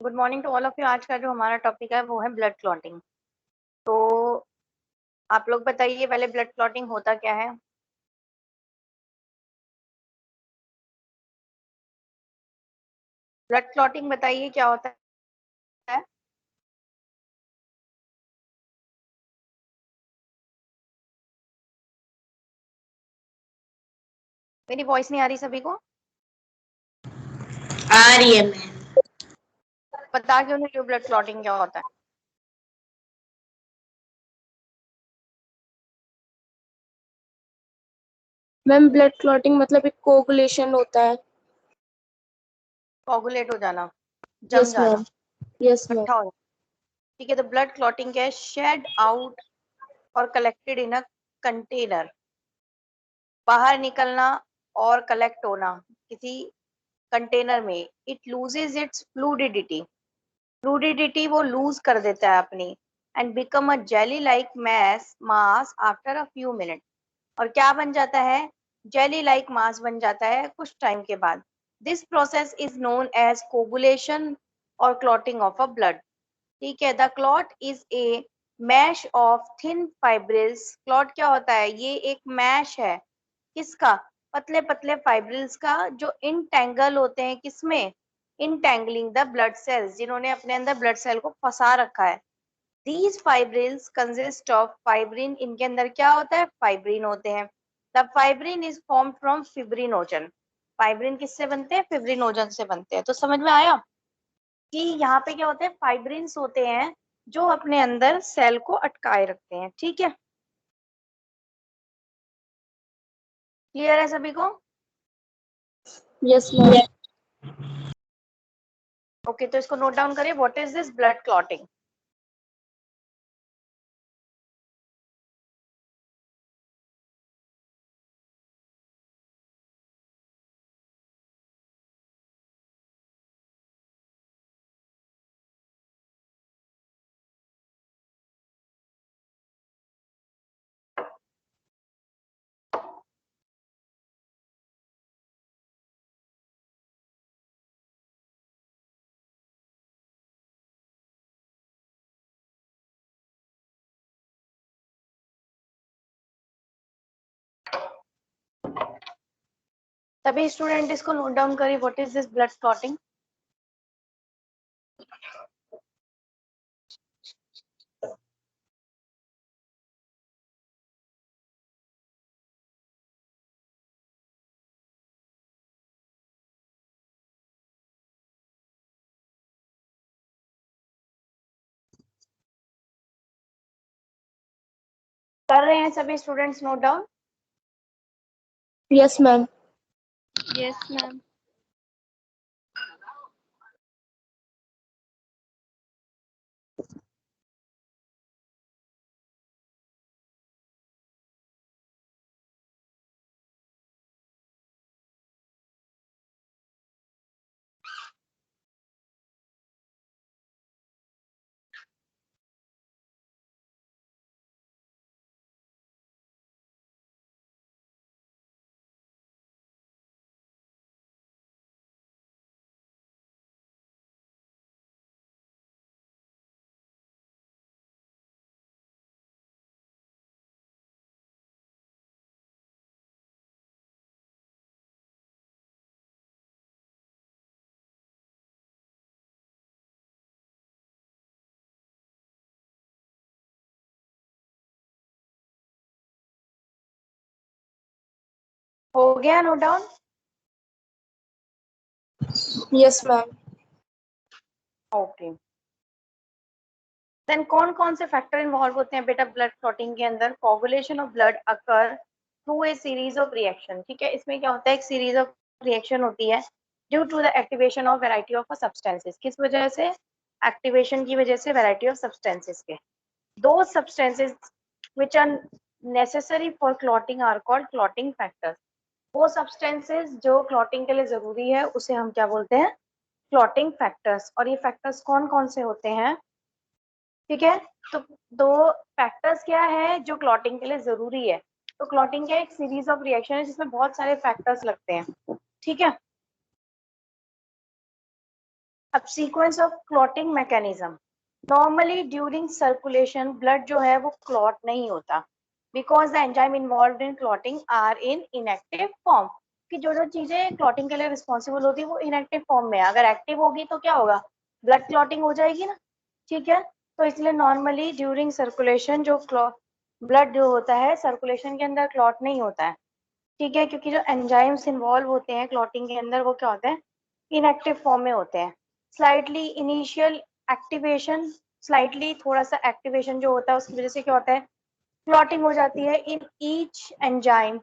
Good morning to all of you. आज का जो हमारा टॉपिक है वो है ब्लड क्लॉटिंग। तो आप लोग बताइए पहले ब्लड क्लॉटिंग होता क्या है। ब्लड क्लॉटिंग बताइए क्या होता है। मेरी वॉइस नहीं आ रही सभी को? आ रही है मैम। बता क्यों नहीं रही ब्लड क्लॉटिंग क्या होता है? मैम ब्लड क्लॉटिंग मतलब एक कोगुलेशन होता है। कोगुलेट हो जाना, जम यस जाना, मैम। Yes ma'am. इकट्ठा हो जाना। ठीक है, तो ब्लड क्लॉटिंग क्या है? शेड आउट और कलेक्टेड इन अ कंटेनर, बाहर निकलना और कलेक्ट होना किसी कंटेनर में। इट लूजेज इट्स फ्लूडिडिटी, फ्लूडिडिटी वो लूज कर देता है अपनी, and become a jelly like mass after a few minute. और क्या बन जाता है? जेली लाइक मास बन जाता है कुछ टाइम के बाद। This process is known as coagulation और क्लॉटिंग ऑफ अ ब्लड। ठीक है, the clot is a mesh of thin fibrils. Clot क्या होता है? ये एक मैश है। किसका? पतले पतले फाइब्रिल्स का, जो इंटेंगल होते हैं किसमें? इंटेंगलिंग द ब्लड सेल्स, जिन्होंने अपने अंदर ब्लड सेल को फंसा रखा है। These fibrils consist of fibrin. इनके अंदर क्या होता है? फाइब्रिन होते हैं। The fibrin is form from fibrinogen. Fibrin किससे बनते हैं? फिब्रिनोजन से बनते हैं। तो समझ में आया कि यहाँ पे क्या होते हैं? फाइब्रिन्स होते हैं जो अपने अंदर सेल को अटकाए रखते हैं। ठीक है, क्लियर है सभी को? Yes ma'am. ओके, तो इसको नोट डाउन करिए। What is this blood clotting? सभी स्टूडेंट इसको नोट डाउन करिए। What is this blood clotting? कर रहे हैं सभी students note down? Yes ma'am. Yes ma'am. हो गया note down? Yes ma'am. Okay, then कौन कौन से फैक्टर इन्वॉल्व होते हैं बेटा ब्लड क्लॉटिंग के अंदर? Coagulation of blood occur through a series of reaction. ठीक है, इसमें क्या होता है? एक सीरीज ऑफ रिएक्शन होती है due to the activation of variety of substances. किस वजह से? एक्टिवेशन की वजह से वैरायटी ऑफ सब्सटेंसेस के। दो substances which are necessary for clotting are called clotting factors। वो सब्सटेंसेस जो क्लॉटिंग के लिए जरूरी है उसे हम क्या बोलते हैं? Clotting factors. और ये फैक्टर्स कौन कौन से होते हैं? ठीक है, तो दो फैक्टर्स क्या है जो क्लॉटिंग के लिए जरूरी है? तो क्लॉटिंग क्या एक सीरीज ऑफ रिएक्शन है जिसमें बहुत सारे फैक्टर्स लगते हैं। ठीक है, अब sequence of clotting mechanism, normally during circulation blood जो है वो क्लॉट नहीं होता because the enzyme involve in clotting are in inactive form, कि जो जो चीजें क्लॉटिंग के लिए रिस्पॉन्सिबल होती है वो इनएक्टिव फॉर्म में है, अगर एक्टिव होगी तो क्या होगा, ब्लड क्लॉटिंग हो जाएगी ना, ठीक है। तो इसलिए नॉर्मली ड्यूरिंग सर्कुलेशन जो ब्लड जो होता है सर्कुलेशन के अंदर क्लॉट नहीं होता है, ठीक है, क्योंकि जो एंजाइम्स इन्वॉल्व होते हैं क्लॉटिंग के अंदर वो क्या होते हैं, इनएक्टिव फॉर्म में होते हैं। स्लाइटली इनिशियल एक्टिवेशन, स्लाइटली थोड़ा सा एक्टिवेशन जो होता है उसकी वजह से क्या होता है, क्लॉटिंग हो जाती है इन ईच एंजाइम,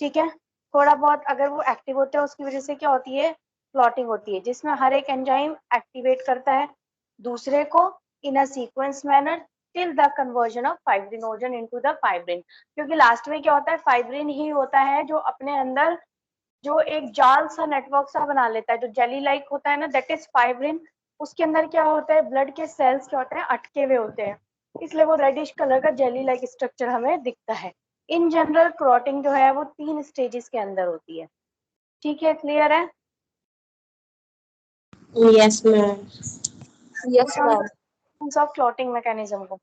ठीक है। थोड़ा बहुत अगर वो एक्टिव होते हैं उसकी वजह से क्या होती है, क्लॉटिंग होती है, जिसमें हर एक एंजाइम एक्टिवेट करता है दूसरे को in a sequence manner till the conversion of fibrinogen into the fibrin, क्योंकि लास्ट में क्या होता है, फाइब्रिन ही होता है जो अपने अंदर जो एक जाल सा नेटवर्क सा बना लेता है, जो जेली लाइक होता है ना, दैट इज फाइब्रिन। उसके अंदर क्या होता है, ब्लड के सेल्स क्या होते हैं, अटके हुए होते हैं, इसलिए वो रेडिश कलर का जेली लाइक स्ट्रक्चर हमें दिखता है। इन जनरल क्लॉटिंग जो है वो 3 स्टेजेस के अंदर होती है, ठीक है, क्लियर है। Yes ma'am. Yes ma'am. Of clotting mechanism को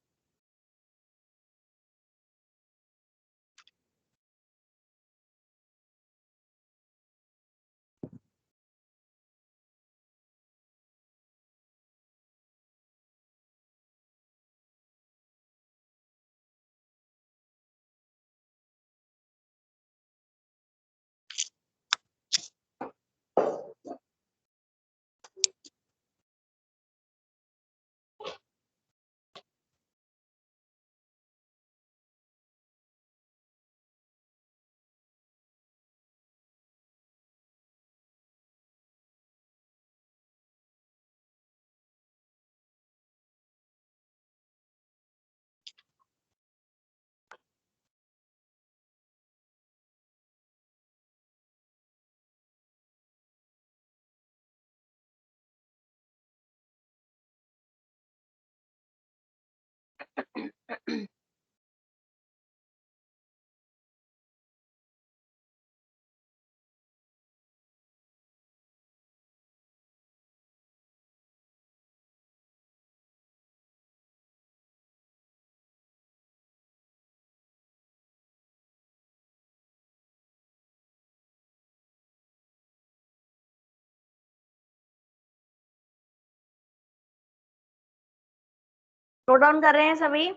नोट डाउन कर रहे हैं सभी।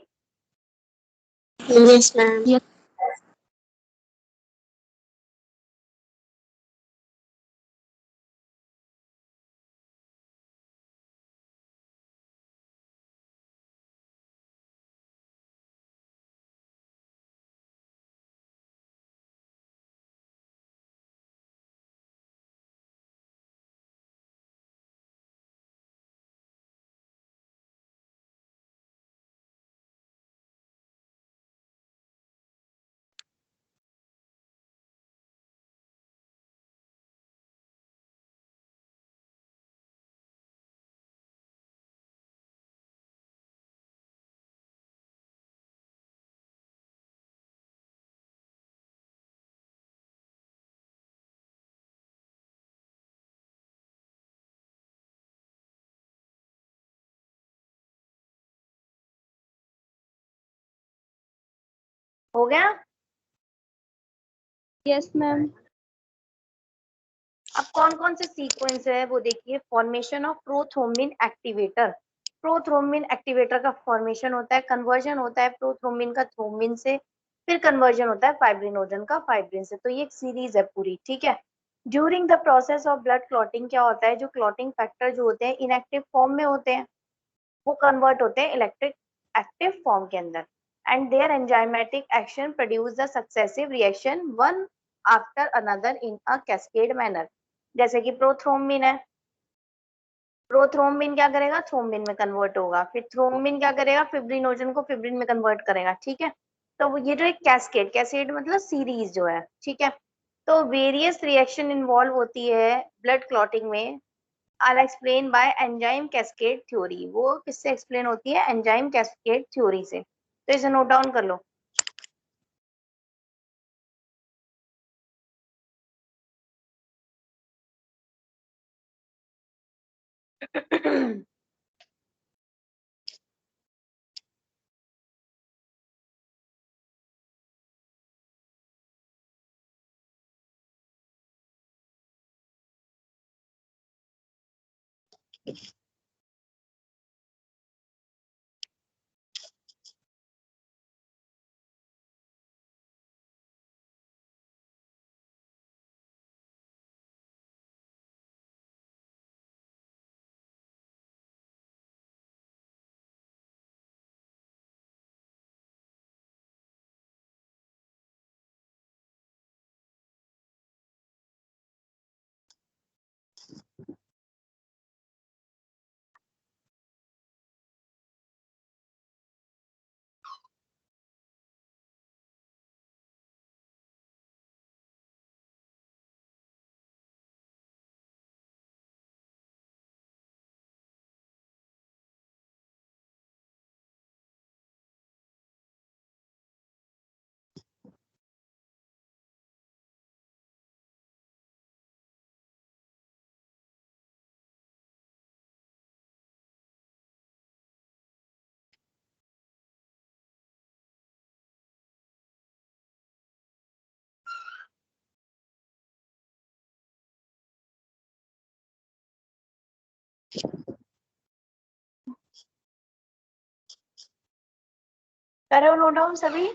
Yes ma'am. हो गया। Yes ma'am. अब कौन कौन से सीक्वेंस है वो देखिए, formation of prothrombin activator, prothrombin activator का फॉर्मेशन होता है, कन्वर्जन होता है प्रोथ्रोम्बिन का थ्रोम्बिन से, फिर कन्वर्जन होता है फाइब्रिनोजन का फाइब्रिन से, तो ये एक सीरीज है पूरी, ठीक है। During the process of blood clotting क्या होता है, जो क्लॉटिंग फैक्टर जो होते हैं इनएक्टिव फॉर्म में होते हैं वो कन्वर्ट होते हैं इलेक्ट्रिक एक्टिव फॉर्म के अंदर, and there enzymatic action produce the successive reaction one after another in a cascade manner. जैसे कि प्रोथ्रोम्बिन है, प्रोथ्रोम्बिन क्या करेगा, थ्रोम्बिन में कन्वर्ट होगा, फिर थ्रोम्बिन क्या करेगा, फिब्रिनोजन को फिब्रिन में कन्वर्ट करेगा, ठीक है। तो ये जो एक कैस्केड, कैस्केड मतलब सीरीज जो है, ठीक है। तो वेरियस रिएक्शन इन्वॉल्व होती है ब्लड क्लॉटिंग में, are explain by enzyme cascade theory, वो किससे एक्सप्लेन होती है, एंजाइम कैस्केड थ्योरी से, तो इसे नोट डाउन कर लो। करो नोट डाउन सभी।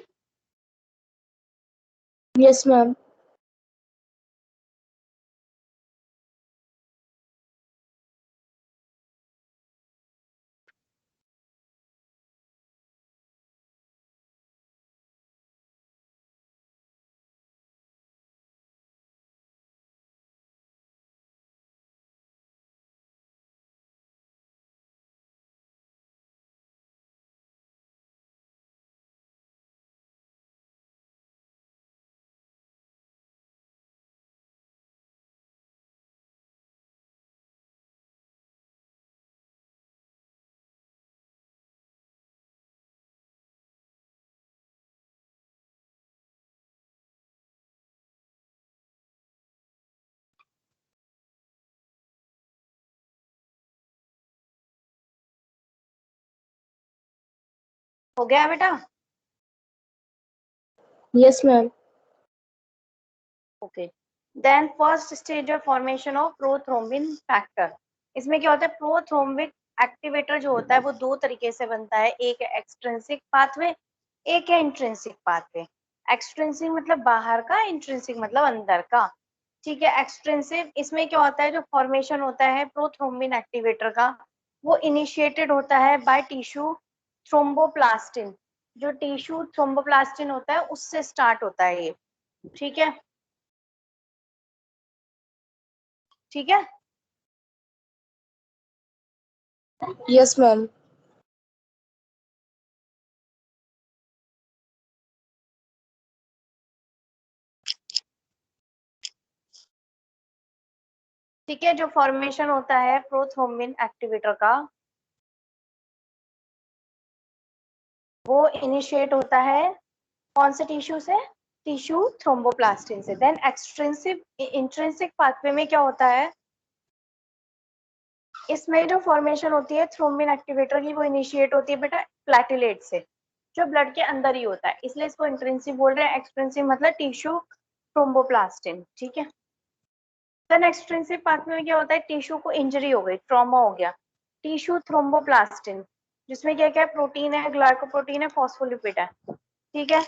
Yes ma'am. हो गया बेटा? Yes ma'am. Okay, then first stage of formation of prothrombin factor. इसमें क्या होता है, प्रोथ्रोम्बिक एक्टिवेटर जो होता है वो दो तरीके से बनता है, एक है एक्सट्रिंसिक पाथवे, एक है इंट्रिंसिक पाथवे। एक्सट्रिंसिक मतलब बाहर का, इंट्रिंसिक मतलब अंदर का। ठीक है, एक्सट्रिंसिक इसमें क्या होता है, जो फॉर्मेशन होता है प्रोथ्रोम्बिन एक्टिवेटर का वो इनिशिएटेड होता है बाय टिश्यू थ्रोम्बोप्लास्टिन। जो टिश्यू थ्रोम्बोप्लास्टिन होता है उससे स्टार्ट होता है ये। ठीक है, ठीक है। Yes ma'am. ठीक है, जो फॉर्मेशन होता है प्रोथ्रोम्बिन एक्टिवेटर का वो इनिशिएट होता है कौन से टिश्यू से, टिश्यू थ्रोम्बोप्लास्टिन से। देन एक्सट्रिंसिक इंट्रिंसिक पाथवे में क्या होता है, इसमें जो फॉर्मेशन होती है थ्रोम्बिन एक्टिवेटर की वो इनिशिएट होती है बेटा प्लेटलेट से, जो ब्लड के अंदर ही होता है, इसलिए इसको इंट्रिंसिक बोल रहे हैं। एक्सट्रिंसिक मतलब टिश्यू थ्रोम्बोप्लास्टिन। ठीक है, देन एक्सट्रिंसिक पाथवे में क्या होता है, टिश्यू को इंजरी हो गई, ट्रॉमा हो गया, टिश्यू थ्रोम्बोप्लास्टिन जिसमें क्या क्या प्रोटीन है, ग्लाइकोप्रोटीन है, फॉस्फोलिपिड है। ठीक है,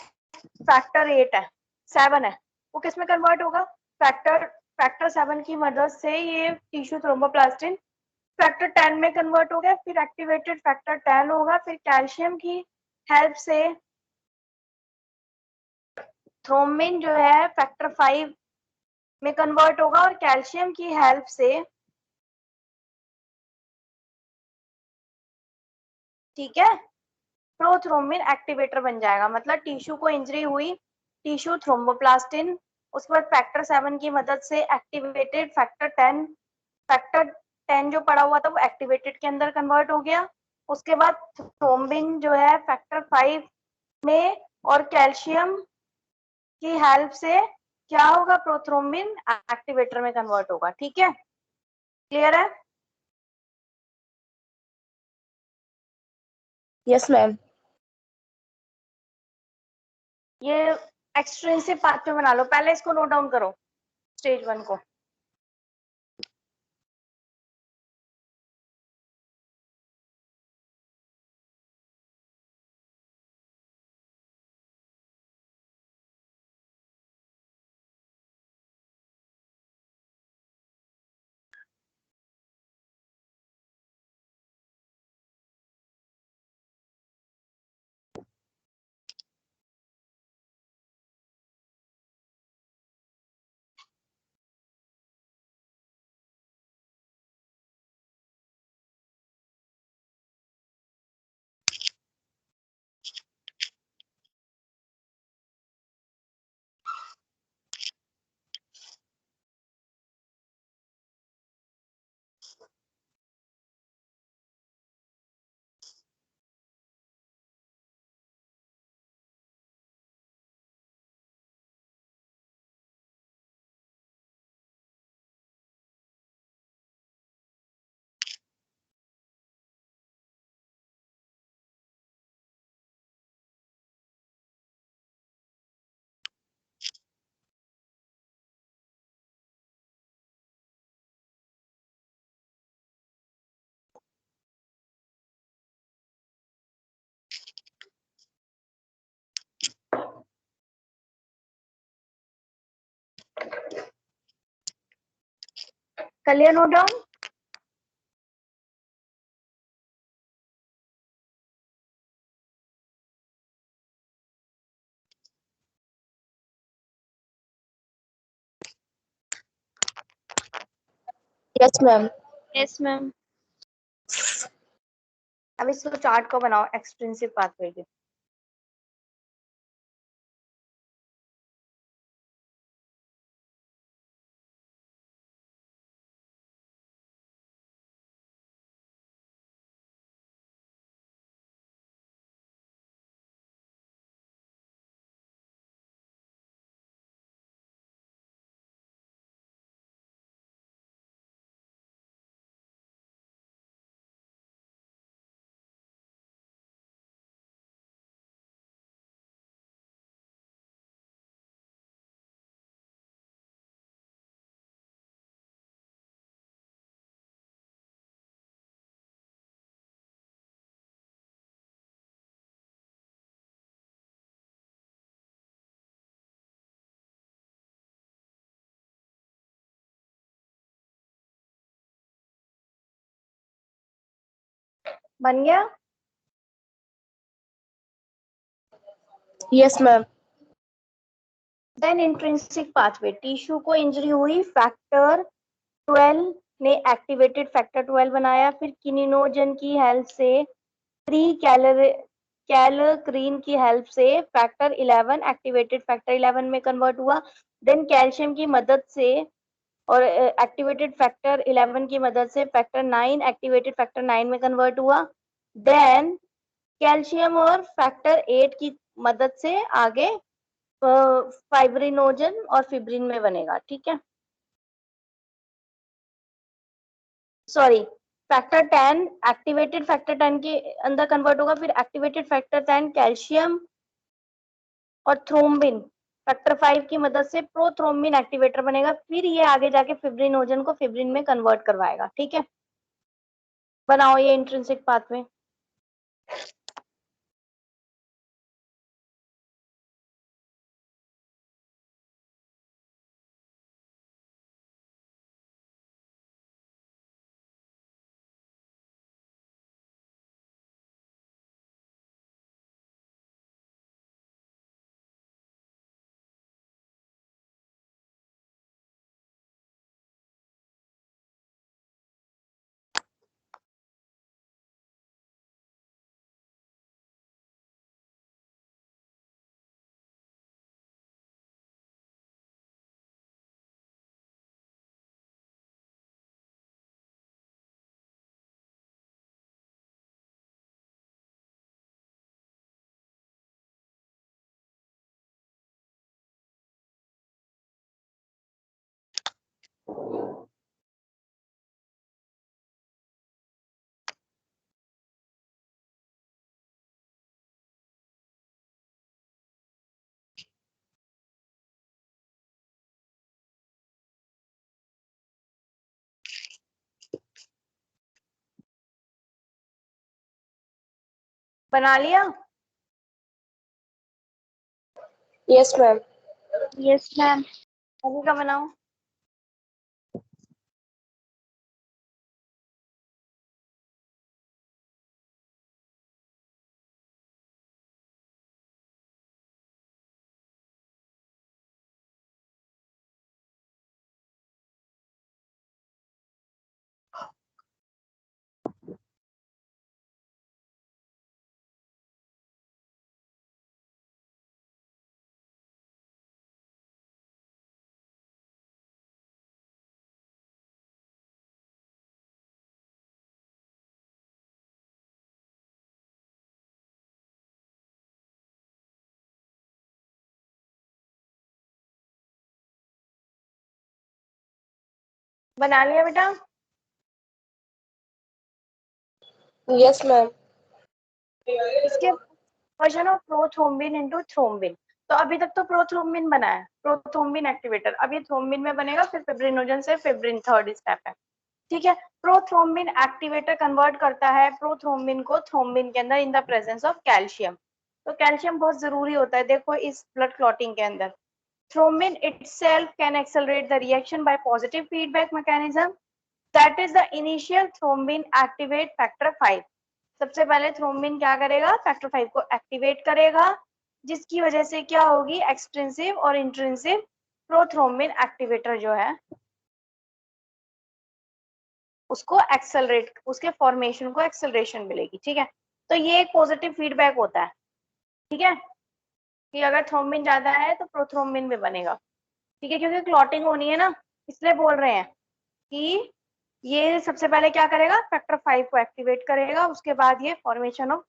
फैक्टर 8 है, 7 है, वो किस में कन्वर्ट होगा, फैक्टर फैक्टर 7 की मदद से ये टिश्यू थ्रोम्बोप्लास्टिन फैक्टर 10 में कन्वर्ट हो गया, फिर एक्टिवेटेड फैक्टर 10 होगा, फिर कैल्शियम की हेल्प से थ्रोम्बिन जो है फैक्टर 5 में कन्वर्ट होगा, और कैल्शियम की हेल्प से, ठीक है, प्रोथ्रोम्बिन एक्टिवेटर बन जाएगा। मतलब टिश्यू को इंजरी हुई, टिश्यू थ्रोम्बोप्लास्टिन, उसके बाद फैक्टर 7 की मदद से एक्टिवेटेड फैक्टर 10, फैक्टर 10 जो पड़ा हुआ था वो एक्टिवेटेड के अंदर कन्वर्ट हो गया। उसके बाद थ्रोम्बिन जो है फैक्टर 5 में और कैल्शियम की हेल्प से क्या होगा, प्रोथ्रोम्बिन एक्टिवेटर में कन्वर्ट होगा। ठीक है, क्लियर है? Yes ma'am. ये एक्सट्रिंसिक पाथवे बना लो, पहले इसको नोट डाउन करो स्टेज 1 को। कर लिया note down? Yes ma'am. Yes, ma'am. अब इस चार्ट को बनाओ एक्सट्रिंसिक पाथवे के। बन गया? Yes ma'am. Then intrinsic pathway, tissue को इंजरी हुई, फैक्टर 12 ने एक्टिवेटेड फैक्टर 12 बनाया, फिर किनिनोजन की हेल्प से, प्री कैलक्रीन की हेल्प से फैक्टर 11 एक्टिवेटेड फैक्टर 11 में कन्वर्ट हुआ, देन कैल्शियम की मदद से और एक्टिवेटेड फैक्टर 11 की मदद से फैक्टर 9 एक्टिवेटेड फैक्टर 9 में कन्वर्ट हुआ, देन कैल्शियम और फैक्टर 8 की मदद से आगे फाइब्रिनोजन और फिब्रिन में बनेगा। ठीक है, सॉरी, फैक्टर 10 एक्टिवेटेड फैक्टर 10 के अंदर कन्वर्ट होगा, फिर एक्टिवेटेड फैक्टर 10 कैल्शियम और थ्रोम्बिन फैक्टर 5 की मदद से प्रोथ्रोम्बिन एक्टिवेटर बनेगा, फिर ये आगे जाके फिब्रिनोजन को फिब्रिन में कन्वर्ट करवाएगा। ठीक है, बनाओ ये इंट्रिंसिक पाथवे। बना लिया? Yes ma'am. Yes, ma'am. अभी का बनाओ। बना लिया बेटा? Yes ma'am. इसके version of prothrombin into thrombin, तो अभी तक तो प्रोथ्रोम्बिन बना है, प्रोथ्रोम्बिन एक्टिवेटर, अब ये थ्रोम्बिन में बनेगा, फिर फिब्रिनोजन से फिब्रिन थर्ड स्टेप है। ठीक है, प्रोथ्रोम्बिन एक्टिवेटर कन्वर्ट करता है प्रोथ्रोम्बिन को थ्रोम्बिन के अंदर in the presence of calcium. तो कैल्शियम बहुत जरूरी होता है, देखो इस ब्लड क्लॉटिंग के अंदर। Thrombin itself can accelerate the reaction by positive feedback mechanism, that is the initial thrombin activate factor 5। सबसे पहले थ्रोम्बिन क्या करेगा, फैक्टर 5 को एक्टिवेट करेगा, जिसकी वजह से क्या होगी, एक्सट्रिंसिव और इंट्रिंसिव प्रोथ्रोम्बिन एक्टिवेटर जो है उसको एक्सेलरेट, उसके फॉर्मेशन को एक्सेलरेशन मिलेगी। ठीक है, तो ये एक पॉजिटिव फीडबैक होता है। ठीक है, कि अगर थ्रोम्बिन ज्यादा है तो प्रोथ्रोम्बिन भी बनेगा। ठीक है, क्योंकि क्लॉटिंग होनी है ना, इसलिए बोल रहे हैं कि ये सबसे पहले क्या करेगा, फैक्टर 5 को एक्टिवेट करेगा, उसके बाद ये formation of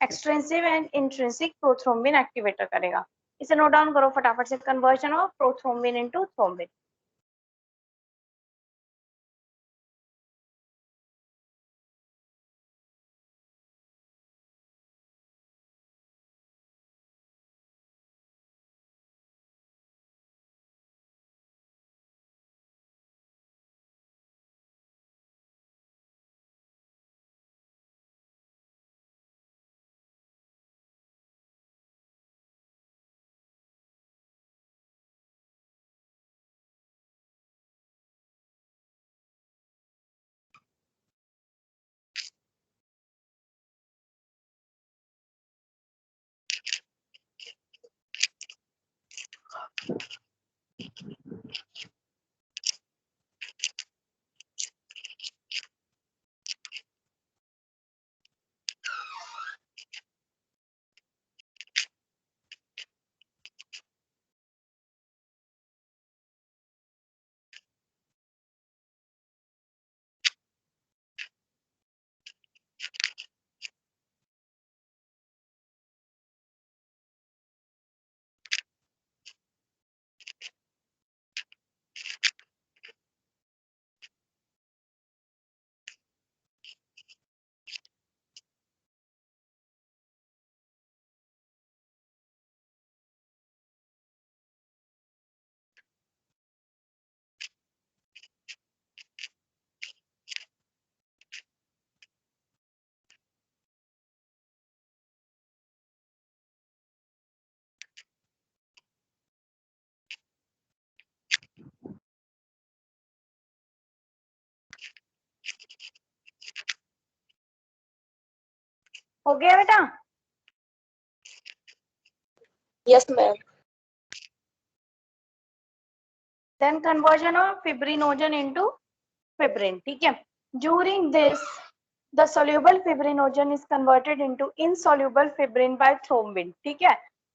extrinsic and intrinsic prothrombin activator करेगा। इसे नोट डाउन करो फटाफट से, conversion of prothrombin into thrombin. हो गया बेटा? Yes ma'am. Then conversion of fibrinogen into fibrin. ठीक है, during this the soluble fibrinogen is converted into insoluble fibrin by thrombin। ठीक है,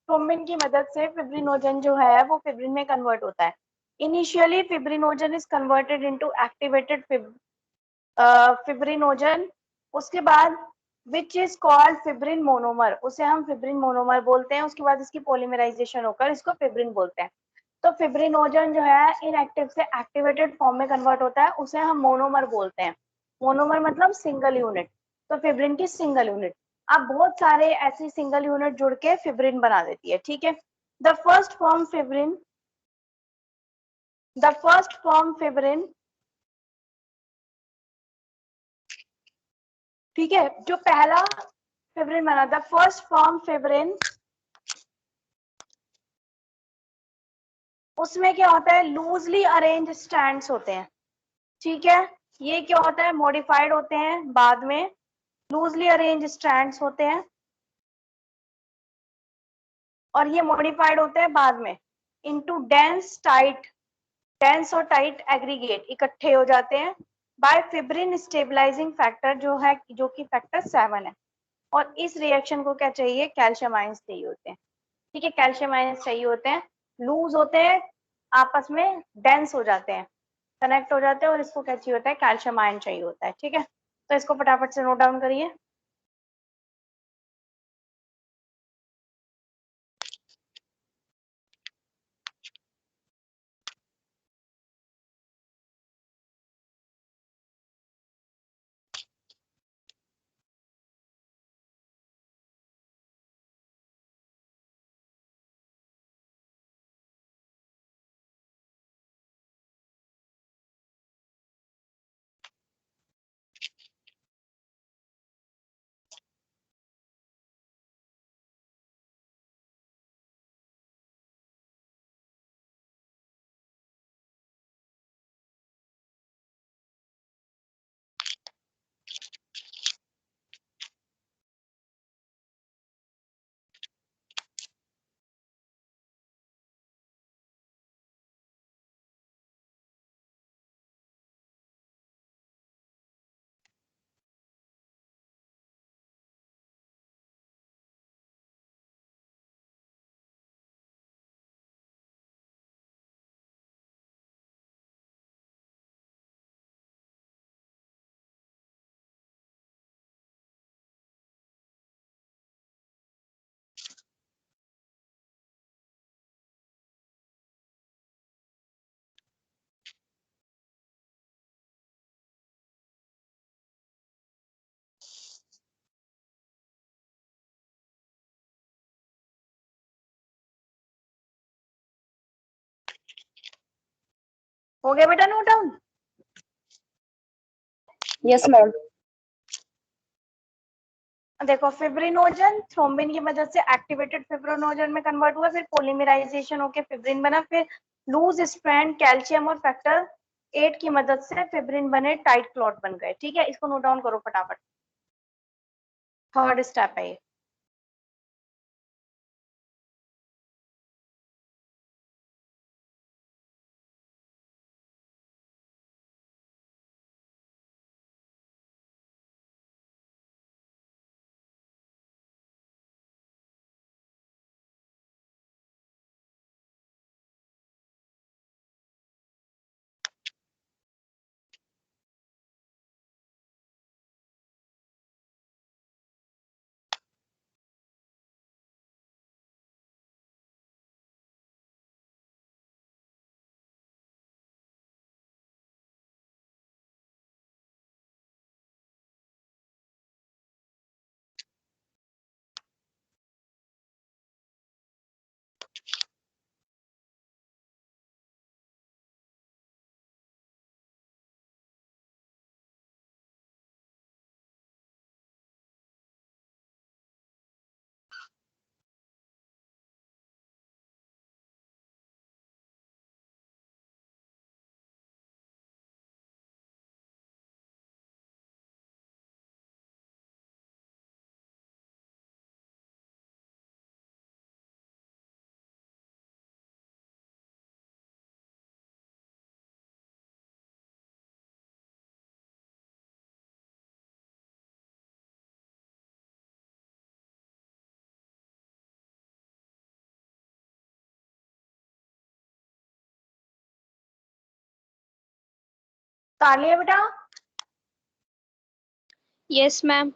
थ्रोम्बिन की मदद से फिब्रिनोजन जो है वो फिब्रिन में कन्वर्ट होता है। Initially fibrinogen is converted into activated fibrinogen, उसके बाद which is called fibrin monomer, उसे हम फिब्रिन मोनोमर बोलते हैं। उसके बाद इसकी पॉलीमराइजेशन होकर इसको फिब्रिन बोलते हैं। तो फिब्रिनोजन जो है इनएक्टिव से एक्टिवेटेड फॉर्म में कन्वर्ट होता है, उसे हम मोनोमर बोलते हैं। मोनोमर मतलब सिंगल यूनिट, तो फिब्रिन की सिंगल यूनिट। अब बहुत सारे ऐसी सिंगल यूनिट जुड़ के फिब्रिन बना देती है। ठीक है, the first form fibrin, the first form fibrin, ठीक है, जो पहला फिब्रिन बना, द फर्स्ट फॉर्म फिब्रिन, उसमें क्या होता है, लूजली अरेंज स्ट्रैंड्स होते हैं। ठीक है, ये क्या होता है, मॉडिफाइड होते हैं बाद में, लूजली अरेंज स्ट्रैंड्स होते हैं, और ये मॉडिफाइड होते हैं बाद में इनटू डेंस टाइट, डेंस और टाइट एग्रीगेट इकट्ठे हो जाते हैं बाय फिब्रिन स्टेबलाइजिंग फैक्टर, जो है जो कि फैक्टर 7 है। और इस रिएक्शन को क्या चाहिए, कैल्शियम आयंस चाहिए होते हैं। ठीक है, कैल्शियम आयंस चाहिए होते हैं, लूज होते हैं, आपस में डेंस हो जाते हैं, कनेक्ट हो जाते हैं, और इसको क्या चाहिए होता है, कैल्शियम आयन चाहिए होता है। ठीक है, तो इसको फटाफट से नोट डाउन करिए। हो गया बेटा नोट डाउन? Yes ma'am. देखो फिब्रिनोजन थ्रोम्बिन की मदद से एक्टिवेटेड फिब्रिनोजन में कन्वर्ट हुआ, फिर पॉलीमराइजेशन होकर फिब्रिन बना, फिर लूज स्ट्रैंड कैल्शियम और फैक्टर 8 की मदद से फिब्रिन बने, टाइट क्लॉट बन गए। ठीक है, इसको नोट डाउन करो फटाफट, थर्ड स्टेप है ये। तालिया बेटा। Yes, ma'am.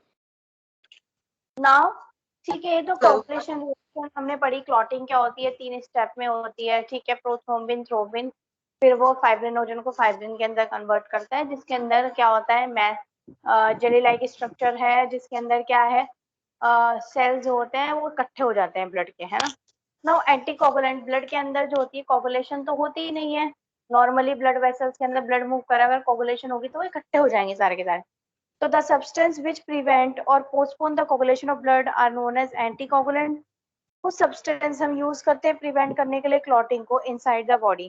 नाउ ठीक है, ये तो कॉपरेशन रिएक्शन हमने पढ़ी। क्लॉटिंग क्या होती है, 3 स्टेप में होती है। ठीक है, प्रोथ्रोम्बिन, थ्रोम्बिन, फिर वो फाइब्रिनोजन को फाइब्रिन के अंदर कन्वर्ट करता है, जिसके अंदर क्या होता है, जेली लाइक स्ट्रक्चर है, जिसके अंदर क्या है, सेल्स होते हैं वो इकट्ठे हो जाते हैं ब्लड के, है ना। नाउ एंटीकोगुलेंट, ब्लड के अंदर जो होती है, कोगुलेशन तो होती ही नहीं है नॉर्मली, ब्लड वेसल्स के अंदर ब्लड मूव कर, अगर कोगुलेशन होगी तो वो इकट्ठे हो जाएंगे सारे के सारे। So the substance which prevent or postpone the coagulation of blood are known as anticoagulant. कुछ सब्सटेंस हम यूज करते हैं प्रिवेंट करने के लिए क्लॉटिंग को इनसाइड द बॉडी,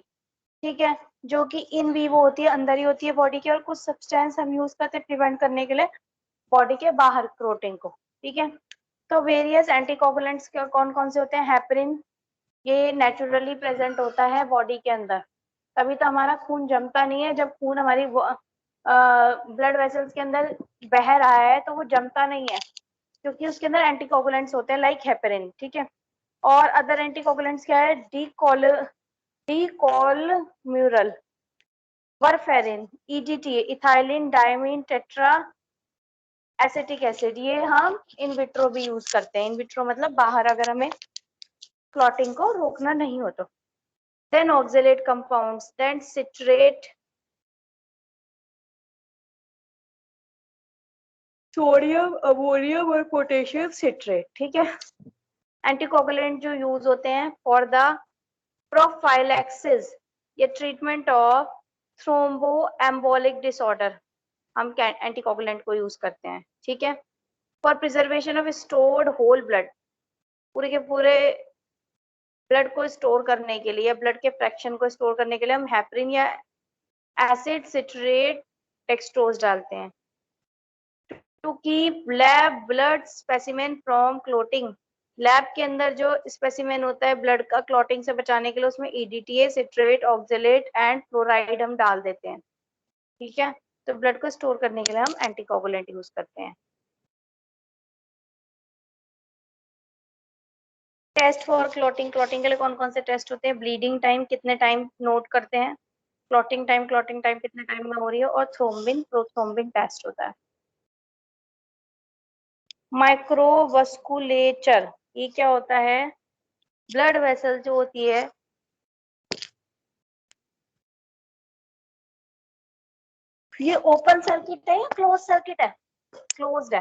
ठीक है, जो कि इन वीवो होती है, अंदर ही होती है बॉडी के, और कुछ सब्सटेंस हम यूज करते हैं प्रिवेंट करने के लिए बॉडी के बाहर क्लॉटिंग को। ठीक है, तो वेरियस एंटीकोगुलेंट्स कौन कौन से होते हैं? हेपरिन, ये नेचुरली प्रेजेंट होता है बॉडी के अंदर, तभी तो हमारा खून जमता नहीं है। जब खून हमारी ब्लड वेसल्स के अंदर बह रहा है तो वो जमता नहीं है, क्योंकि उसके अंदर एंटीकोगुलेंट्स होते हैं लाइक हेपेरिन। ठीक है, और अदर एंटीकोगुलेंट्स क्या है? Dicoumarol, warfarin, EDTA, ethylene diamine tetra acetic acid, ये हम इन विट्रो भी यूज करते हैं। इन विट्रो मतलब बाहर, अगर हमें क्लॉटिंग को रोकना नहीं हो तो। Then oxalate compounds, then citrate, sodium, ammonium और पोटेशियम सिट्रेट। ठीक है, एंटीकोगुलेंट जो यूज होते हैं फॉर द प्रोफाइलैक्सिस या treatment of thromboembolic disorder, हम एंटीकोगुलेंट को यूज करते हैं। ठीक है, for preservation of stored whole blood, पूरे के पूरे ब्लड को स्टोर करने के लिए, ब्लड के फ्रैक्शन को स्टोर करने के लिए हम हेपरिन या एसिड सिट्रेट टेक्सट्रोज डालते हैं। To keep lab blood specimen from clotting, lab के अंदर जो स्पेसिमेन होता है ब्लड का क्लॉटिंग से बचाने के लिए, उसमें EDTA, citrate, oxalate and fluoride हम डाल देते हैं। ठीक है, तो ब्लड को स्टोर करने के लिए हम एंटीकोगुलेंट यूज करते हैं। टेस्ट फॉर क्लॉटिंग, क्लॉटिंग के लिए कौन कौन से टेस्ट होते हैं? ब्लीडिंग टाइम, कितने टाइम नोट करते हैं क्लॉटिंग टाइम कितने टाइम में हो रही है, और थ्रोम्बिन, प्रोथ्रोम्बिन टेस्ट होता है। माइक्रोवस्कुलेचर, ये क्या होता है? ब्लड वेसल जो होती है, ये ओपन सर्किट है या क्लोज सर्किट है? क्लोज्ड है।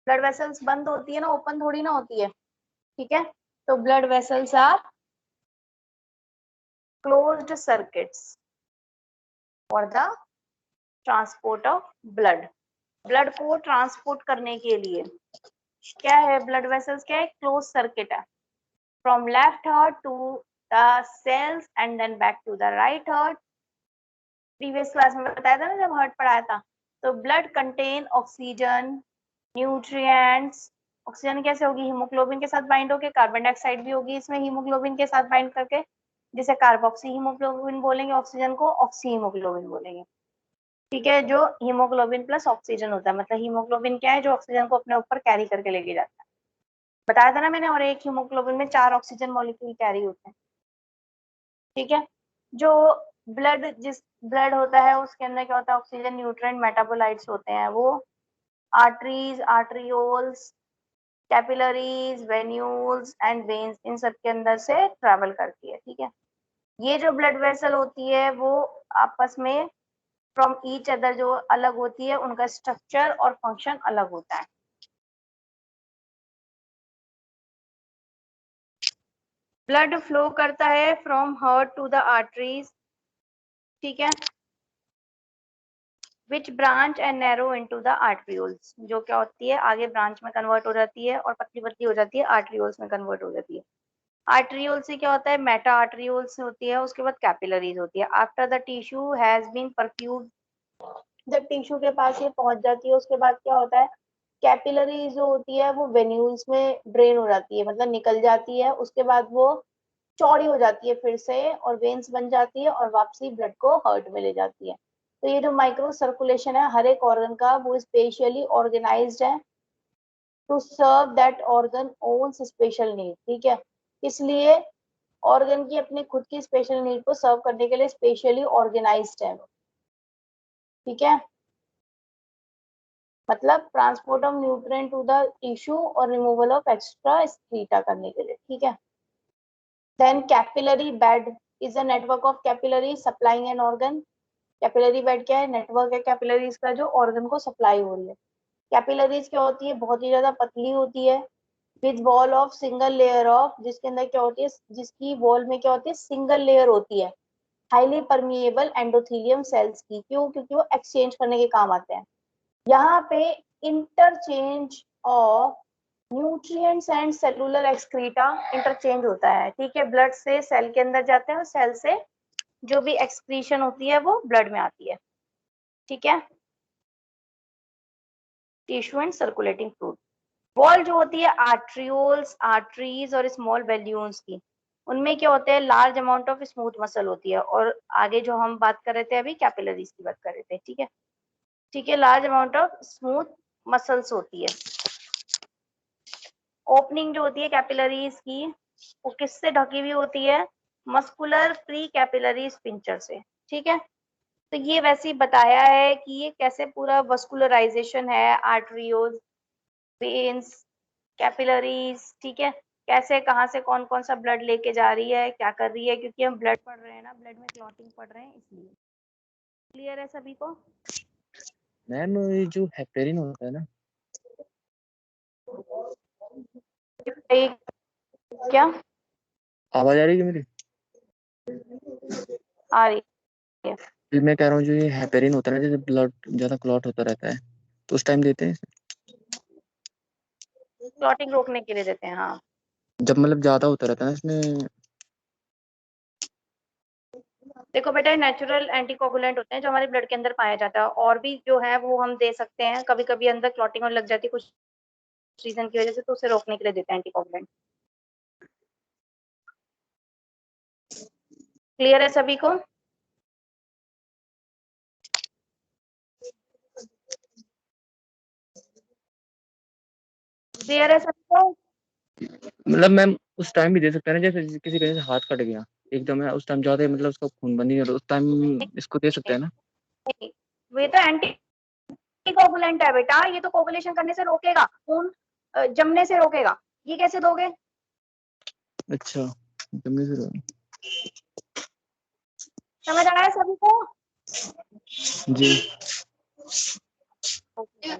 ब्लड वेसल्स बंद होती है ना, ओपन थोड़ी ना होती है। ठीक है, तो blood vessels are closed circuits. For the transport of blood. Blood को ट्रांसपोर्ट करने के लिए क्या है, ब्लड वेसल्स क्या है, क्लोज सर्किट है, from left heart to the cells and then back to the right heart. Previous class में बताया था ना जब हार्ट पढ़ाया था। तो blood contain oxygen, nutrients. Oxygen कैसे होगी, हीमोग्लोबिन के साथ बाइंड होकर, कार्बन डाइऑक्साइड भी होगी इसमें हीमोग्लोबिन के साथ बाइंड करके, जिसे कार्बोक्सी हीमोग्लोबिन बोलेंगे, ऑक्सीजन को ऑक्सी हीमोग्लोबिन बोलेंगे। ठीक है, जो हीमोग्लोबिन प्लस ऑक्सीजन होता है, मतलब हीमोग्लोबिन क्या है, जो ऑक्सीजन को अपने ऊपर कैरी करके लेके जाता है, बताया था ना मैंने। और एक हीमोग्लोबिन में 4 ऑक्सीजन मॉलिक्यूल कैरी होते हैं। ठीक है, जो ब्लड होता है उसके अंदर क्या होता है, ऑक्सीजन, न्यूट्रिएंट, मेटाबोलाइट्स होते हैं। वो arteries, arterioles, capillaries, venules and veins, इन सब के अंदर से ट्रैवल करती है। ठीक है, ये जो ब्लड वेसल होती है वो आपस में फ्रॉम ईच अदर जो अलग होती है, उनका स्ट्रक्चर और फंक्शन अलग होता है। ब्लड फ्लो करता है from heart to the arteries. ठीक है, which branch and narrow into the arterioles, जो क्या होती है आगे ब्रांच में कन्वर्ट हो जाती है और पतली पतली हो जाती है, आर्ट्रियोल्स में कन्वर्ट हो जाती है। आर्ट्रियोल से क्या होता है, मेटा आर्ट्रियोल्स होती है, उसके बाद कैपिलरीज होती है। After the tissue has been perfuse, जब टिश्यू के पास ये पहुंच जाती है उसके बाद क्या होता है, कैपिलरीज जो होती है वो वेन्यूल्स में ड्रेन हो जाती है, मतलब निकल जाती है। उसके बाद वो चौड़ी हो जाती है फिर से और वेन्स बन जाती है और वापसी ब्लड को हार्ट में ले जाती है। तो ये जो माइक्रो सर्कुलेशन है हर एक ऑर्गन का, वो स्पेशली ऑर्गेनाइज्ड है to serve that organ owns special need. ठीक है, इसलिए ऑर्गन की अपनी खुद की स्पेशल नीड को सर्व करने के लिए स्पेशली ऑर्गेनाइज्ड है। ठीक है, मतलब transport of nutrient to the tissue और रिमूवल ऑफ एक्स्ट्रा एक्सक्रीटा करने के लिए। ठीक है, then capillary bed is a network of capillary supplying an organ. Capillary bed क्या है, नेटवर्क है कैपिलरीज का जो ऑर्गन को सप्लाई हो रही है। कैपिलरीज क्या होती है, बहुत ही ज्यादा पतली होती है, with wall of single layer of, जिसके अंदर क्या होती है, जिसकी वॉल में क्या होती है, सिंगल लेयर होती है, हाईली परमिएबल एंडोथेलियम सेल्स की। क्यों, क्योंकि वो एक्सचेंज करने के काम आते हैं। यहाँ पे interchange of nutrients and cellular excreta interchange होता है। ठीक है, ब्लड से सेल के अंदर जाते हैं और सेल से जो भी एक्सक्रीशन होती है वो ब्लड में आती है। ठीक है, tissue and circulating fluid. Wall जो होती है आर्ट्रियोल्स, आर्टरीज और स्मॉल वेल्यून्स की, उनमें क्या होते हैं, large amount of smooth muscle होती है। और आगे जो हम बात कर रहे थे अभी कैपिलरीज की बात कर रहे थे। ठीक है, ठीक है, large amount of smooth muscles होती है। ओपनिंग जो होती है कैपिलरीज की वो किससे ढकी हुई होती है, मस्कुलर प्री कैपिलरी स्पिंचर से। ठीक है, तो ये वैसे ही बताया है कि ये कैसे पूरा वस्कुलराइजेशन है, आर्टरियोज, वेन्स, कैपिलरीज। ठीक है, कैसे कहाँ से कौन कौन सा ब्लड लेके जा रही है, क्या कर रही है, क्योंकि हम ब्लड पढ़ रहे हैं ना, ब्लड में क्लॉटिंग पढ़ रहे हैं, इसलिए। क्लियर है सभी को? मैम ये जो हेपेरिन होता है ना, क्या आवाज आ रही है मेरी? आ रही है? फिर मैं कह रहा हूँ जो ये हेपेरिन होता है ना, जैसे ब्लड ज्यादा क्लॉट होता रहता है तो उस टाइम देते हैं क्लॉटिंग रोकने के लिए देते हैं, हाँ। जब मतलब ज्यादा होता रहता है ना इसमें। देखो बेटा, नेचुरल एंटीकोगुलेंट होते हैं जो हमारे ब्लड के अंदर पाया जाता है, और भी जो है वो हम दे सकते हैं। कभी कभी अंदर क्लॉटिंग और लग जाती है कुछ रीजन की वजह से, तो उसे रोकने के लिए देते हैं एंटीकोगुलेंट। क्लियर है सभी को? क्लियर है सभी को? मतलब मैम उस टाइम भी दे सकते हैं ना, जैसे किसी वजह से हाथ कट गया एकदम है, उस टाइम ज्यादा मतलब उसका खून बंद नहीं हो रहा, उस टाइम इसको दे सकते हैं ना? नहीं, वे तो एंटीकोगुलेंट है बेटा, ये तो कोगुलेशन करने से रोकेगा, खून जमने से रोकेगा। ये कैसे दोगे? अच्छा, जमने से समझ आया सभी को? जी। Okay.